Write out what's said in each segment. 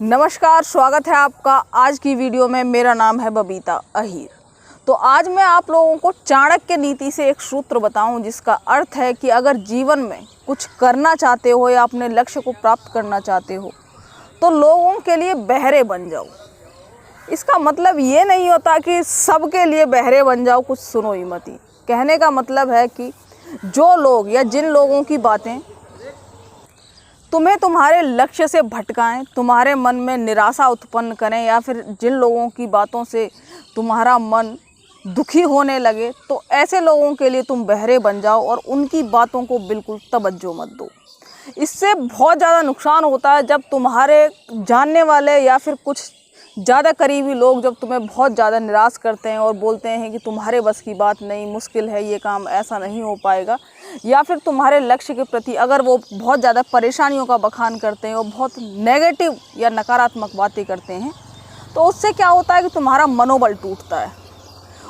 नमस्कार, स्वागत है आपका आज की वीडियो में। मेरा नाम है बबीता अहीर। तो आज मैं आप लोगों को चाणक्य नीति से एक सूत्र बताऊं जिसका अर्थ है कि अगर जीवन में कुछ करना चाहते हो या अपने लक्ष्य को प्राप्त करना चाहते हो तो लोगों के लिए बहरे बन जाओ। इसका मतलब ये नहीं होता कि सबके लिए बहरे बन जाओ, कुछ सुनो ही मत। कहने का मतलब है कि जो लोग या जिन लोगों की बातें तुम्हें तुम्हारे लक्ष्य से भटकाएं, तुम्हारे मन में निराशा उत्पन्न करें, या फिर जिन लोगों की बातों से तुम्हारा मन दुखी होने लगे, तो ऐसे लोगों के लिए तुम बहरे बन जाओ और उनकी बातों को बिल्कुल तवज्जो मत दो। इससे बहुत ज़्यादा नुकसान होता है जब तुम्हारे जानने वाले या फिर कुछ ज़्यादा करीबी लोग जब तुम्हें बहुत ज़्यादा निराश करते हैं और बोलते हैं कि तुम्हारे बस की बात नहीं, मुश्किल है, ये काम ऐसा नहीं हो पाएगा, या फिर तुम्हारे लक्ष्य के प्रति अगर वो बहुत ज़्यादा परेशानियों का बखान करते हैं और बहुत नेगेटिव या नकारात्मक बातें करते हैं, तो उससे क्या होता है कि तुम्हारा मनोबल टूटता है।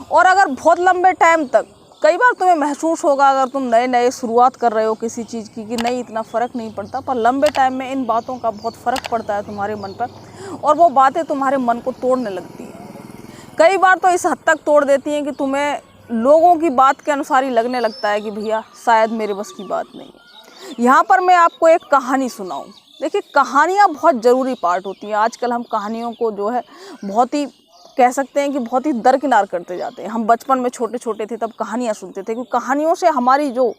और अगर बहुत लंबे टाइम तक, कई बार तुम्हें महसूस होगा अगर तुम नए नए शुरुआत कर रहे हो किसी चीज़ की कि नहीं इतना फ़र्क नहीं पड़ता, पर लंबे टाइम में इन बातों का बहुत फ़र्क पड़ता है तुम्हारे मन पर और वो बातें तुम्हारे मन को तोड़ने लगती हैं। कई बार तो इस हद तक तोड़ देती हैं कि तुम्हें लोगों की बात के अनुसार ही लगने लगता है कि भैया शायद मेरे बस की बात नहीं है। यहाँ पर मैं आपको एक कहानी सुनाऊँ। देखिए, कहानियाँ बहुत ज़रूरी पार्ट होती हैं। आजकल हम कहानियों को जो है बहुत ही कह सकते हैं कि बहुत ही दरकिनार करते जाते हैं। हम बचपन में छोटे छोटे थे तब कहानियाँ सुनते थे, क्योंकि कहानियों से हमारी जो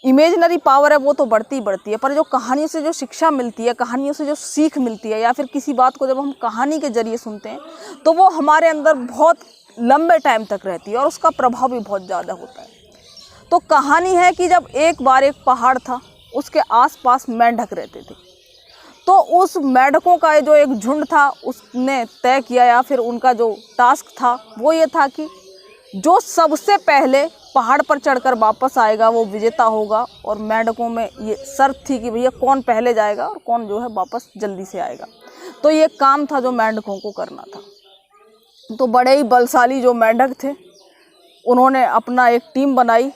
इमेजिनरी पावर है वो तो बढ़ती बढ़ती है, पर जो कहानियों से जो शिक्षा मिलती है, कहानियों से जो सीख मिलती है, या फिर किसी बात को जब हम कहानी के जरिए सुनते हैं तो वो हमारे अंदर बहुत लंबे टाइम तक रहती है और उसका प्रभाव भी बहुत ज़्यादा होता है। तो कहानी है कि जब एक बार एक पहाड़ था, उसके आसपास मेंढक रहते थे। तो उस मेंढकों का जो एक झुंड था उसने तय किया, या फिर उनका जो टास्क था वो ये था कि जो सबसे पहले पहाड़ पर चढ़कर वापस आएगा वो विजेता होगा। और मेंढकों में ये शर्त थी कि भैया कौन पहले जाएगा और कौन जो है वापस जल्दी से आएगा। तो ये काम था जो मेंढकों को करना था। तो बड़े ही बलशाली जो मेंढक थे उन्होंने अपना एक टीम बनाई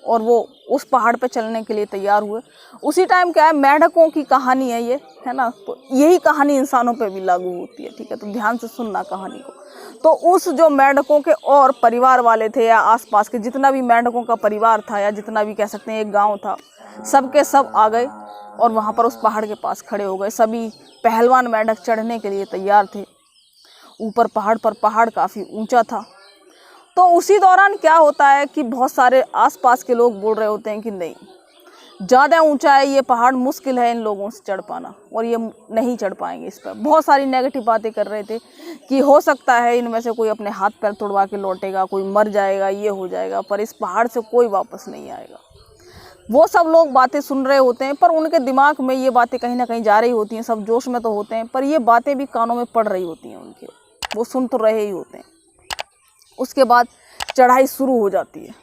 और वो उस पहाड़ पे चलने के लिए तैयार हुए। उसी टाइम क्या है, मेंढकों की कहानी है ये, है ना, तो यही कहानी इंसानों पे भी लागू होती है। ठीक है, तो ध्यान से सुनना कहानी को। तो उस जो मेंढकों के और परिवार वाले थे या आसपास के जितना भी मेंढकों का परिवार था या जितना भी कह सकते हैं एक गाँव था, सबके सब आ गए और वहाँ पर उस पहाड़ के पास खड़े हो गए। सभी पहलवान मेंढक चढ़ने के लिए तैयार थे ऊपर पहाड़ पर। पहाड़ काफ़ी ऊंचा था। तो उसी दौरान क्या होता है कि बहुत सारे आसपास के लोग बोल रहे होते हैं कि नहीं, ज़्यादा ऊंचा है ये पहाड़, मुश्किल है इन लोगों से चढ़ पाना और ये नहीं चढ़ पाएंगे इस पर। बहुत सारी नेगेटिव बातें कर रहे थे कि हो सकता है इनमें से कोई अपने हाथ पैर तोड़वा के लौटेगा, कोई मर जाएगा, ये हो जाएगा, पर इस पहाड़ से कोई वापस नहीं आएगा। वो सब लोग बातें सुन रहे होते हैं पर उनके दिमाग में ये बातें कहीं ना कहीं जा रही होती हैं। सब जोश में तो होते हैं पर ये बातें भी कानों में पड़ रही होती हैं उनके, वो सुन तो रहे ही होते हैं। उसके बाद चढ़ाई शुरू हो जाती है।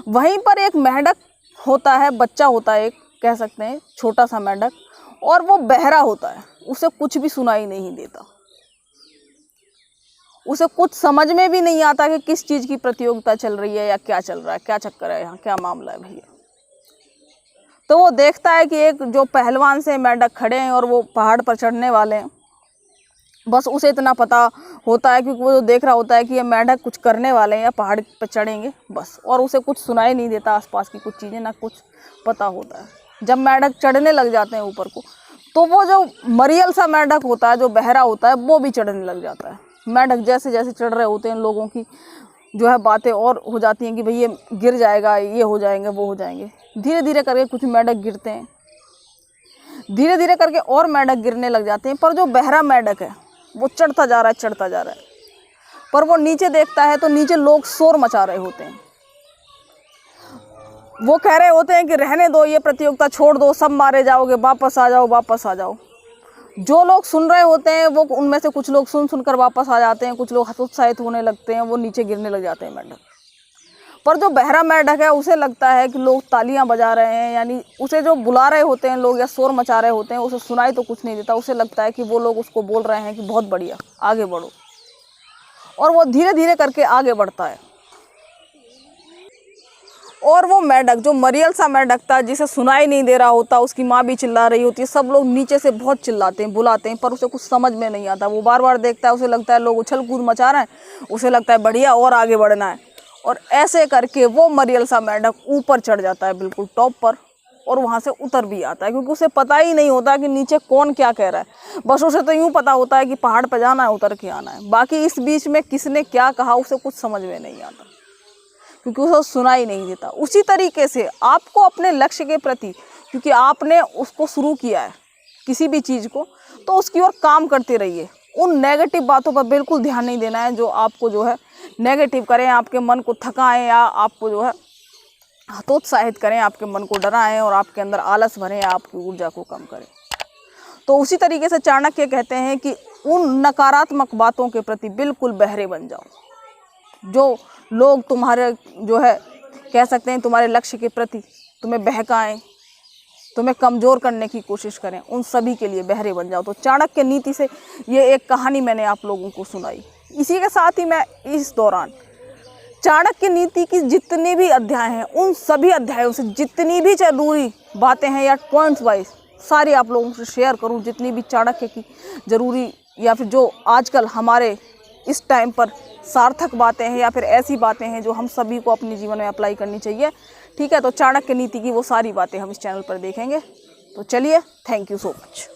वहीं पर एक मेंढक होता है, बच्चा होता है, एक कह सकते हैं छोटा सा मेंढक, और वो बहरा होता है। उसे कुछ भी सुनाई नहीं देता, उसे कुछ समझ में भी नहीं आता कि किस चीज़ की प्रतियोगिता चल रही है या क्या चल रहा है, क्या चक्कर है यहाँ, क्या मामला है भैया। तो वो देखता है कि एक जो पहलवान से मेंढक खड़े हैं और वो पहाड़ पर चढ़ने वाले हैं। बस उसे इतना पता होता है क्योंकि वो जो देख रहा होता है कि ये मेंढक कुछ करने वाले हैं या पहाड़ पर चढ़ेंगे, बस। और उसे कुछ सुनाई नहीं देता, आसपास की कुछ चीज़ें ना कुछ पता होता है। जब मेंढक चढ़ने लग जाते हैं ऊपर को, तो वो जो मरियल सा मेंढक होता है, जो बहरा होता है, वो भी चढ़ने लग जाता है। मेंढक जैसे जैसे चढ़ रहे होते हैं, लोगों की जो है बातें और हो जाती हैं कि भाई ये गिर जाएगा, ये हो जाएंगे, वो हो जाएंगे। धीरे धीरे करके कुछ मेंढक गिरते हैं, धीरे धीरे करके और मेंढक गिरने लग जाते हैं। पर जो बहरा मेंढक है वो चढ़ता जा रहा है, चढ़ता जा रहा है। पर वो नीचे देखता है तो नीचे लोग शोर मचा रहे होते हैं। वो कह रहे होते हैं कि रहने दो, ये प्रतियोगिता छोड़ दो, सब मारे जाओगे, वापस आ जाओ, वापस आ जाओ। जो लोग सुन रहे होते हैं वो उनमें से कुछ लोग सुन सुनकर वापस आ जाते हैं, कुछ लोग हतोत्साहित होने लगते हैं, वो नीचे गिरने लग जाते हैं मेंढक। पर जो बहरा मेंढक है उसे लगता है कि लोग तालियां बजा रहे हैं, यानी उसे जो बुला रहे होते हैं लोग या शोर मचा रहे होते हैं, उसे सुनाई तो कुछ नहीं देता। उसे लगता है कि वो लोग उसको बोल रहे हैं कि बहुत बढ़िया, आगे बढ़ो। और वो धीरे धीरे करके आगे बढ़ता है और वो मेंढक जो मरियल सा मेंढक था, जिसे सुनाई नहीं दे रहा होता, उसकी माँ भी चिल्ला रही होती है, सब लोग नीचे से बहुत चिल्लाते हैं, बुलाते हैं, पर उसे कुछ समझ में नहीं आता। वो बार बार देखता है, उसे लगता है लोग उछल कूद मचा रहे हैं, उसे लगता है बढ़िया और आगे बढ़ना है। और ऐसे करके वो मरियल सा मेंढक ऊपर चढ़ जाता है, बिल्कुल टॉप पर, और वहाँ से उतर भी आता है, क्योंकि उसे पता ही नहीं होता कि नीचे कौन क्या कह रहा है। बस उसे तो यूँ पता होता है कि पहाड़ पर जाना है, उतर के आना है। बाकी इस बीच में किसने क्या कहा उसे कुछ समझ में नहीं आता, क्योंकि उसे सुना ही नहीं देता। उसी तरीके से आपको अपने लक्ष्य के प्रति, क्योंकि आपने उसको शुरू किया है किसी भी चीज़ को, तो उसकी ओर काम करते रहिए। उन नेगेटिव बातों पर बिल्कुल ध्यान नहीं देना है जो आपको जो है नेगेटिव करें, आपके मन को थकाएं, या आपको जो है हतोत्साहित करें, आपके मन को डराएं और आपके अंदर आलस भरें, या आपकी ऊर्जा को कम करें। तो उसी तरीके से चाणक्य कहते हैं कि उन नकारात्मक बातों के प्रति बिल्कुल बहरे बन जाओ। जो लोग तुम्हारे जो है कह सकते हैं तुम्हारे लक्ष्य के प्रति तुम्हें बहकाएं, तुम्हें कमज़ोर करने की कोशिश करें, उन सभी के लिए बहरे बन जाओ। तो चाणक्य नीति से ये एक कहानी मैंने आप लोगों को सुनाई। इसी के साथ ही मैं इस दौरान चाणक्य नीति की जितने भी अध्याय हैं, उन सभी अध्यायों से जितनी भी जरूरी बातें हैं या पॉइंट्स वाइज सारी आप लोगों से शेयर करूं, जितनी भी चाणक्य की ज़रूरी या फिर जो आजकल हमारे इस टाइम पर सार्थक बातें हैं या फिर ऐसी बातें हैं जो हम सभी को अपने जीवन में अप्लाई करनी चाहिए। ठीक है, तो चाणक्य नीति की वो सारी बातें हम इस चैनल पर देखेंगे। तो चलिए, थैंक यू सो मच।